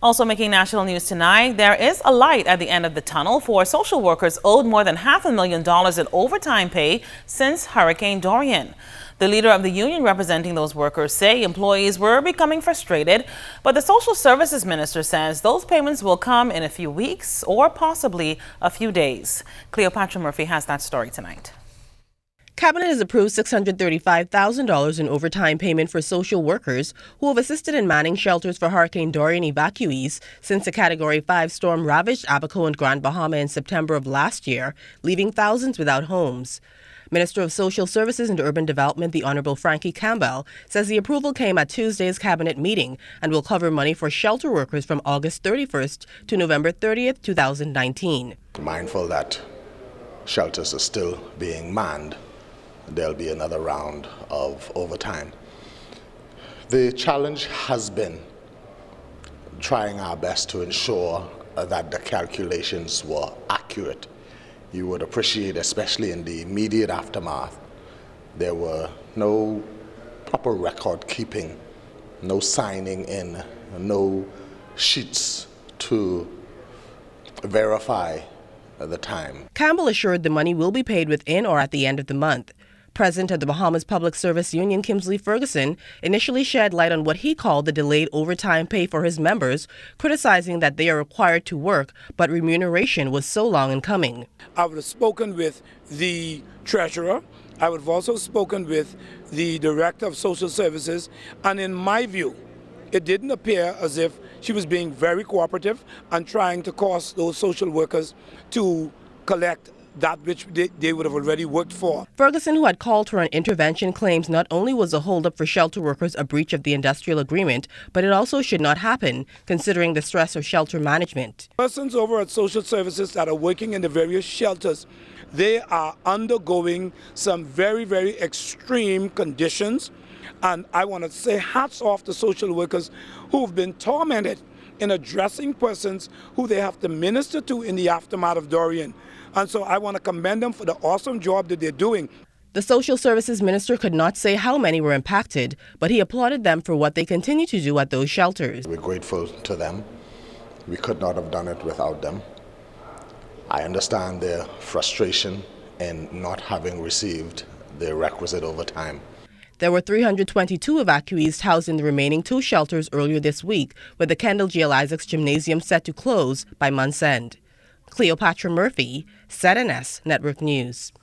Also making national news tonight, there is a light at the end of the tunnel for social workers owed more than $500,000 in overtime pay since Hurricane Dorian. The leader of the union representing those workers say employees were becoming frustrated, but the social services minister says those payments will come in a few weeks or possibly a few days. Cleopatra Murphy has that story tonight. Cabinet has approved $635,000 in overtime payment for social workers who have assisted in manning shelters for Hurricane Dorian evacuees since a Category 5 storm ravaged Abaco and Grand Bahama in September of last year, leaving thousands without homes. Minister of Social Services and Urban Development, the Honorable Frankie Campbell, says the approval came at Tuesday's cabinet meeting and will cover money for shelter workers from August 31st to November 30th, 2019. Mindful that shelters are still being manned, there'll be another round of overtime. The challenge has been trying our best to ensure that the calculations were accurate. You would appreciate, especially in the immediate aftermath, there were no proper record keeping, no signing in, no sheets to verify the time. Campbell assured the money will be paid within or at the end of the month. President of the Bahamas Public Service Union, Kimsley Ferguson, initially shed light on what he called the delayed overtime pay for his members, criticizing that they are required to work, but remuneration was so long in coming. I would have spoken with the treasurer. I would have also spoken with the director of social services. And in my view, it didn't appear as if she was being very cooperative and trying to cause those social workers to collect that which they would have already worked for. Ferguson, who had called for an intervention, claims not only was a holdup for shelter workers a breach of the industrial agreement, but it also should not happen, considering the stress of shelter management. Persons over at social services that are working in the various shelters, they are undergoing some very, very extreme conditions. And I want to say hats off to social workers who've been tormented in addressing persons who they have to minister to in the aftermath of Dorian. And so I want to commend them for the awesome job that they're doing. The social services minister could not say how many were impacted, but he applauded them for what they continue to do at those shelters. We're grateful to them. We could not have done it without them. I understand their frustration in not having received the requisite overtime. There were 322 evacuees housed in the remaining 2 shelters earlier this week, with the Kendall G. L. Isaacs Gymnasium set to close by month's end. Cleopatra Murphy, ZNS Network News.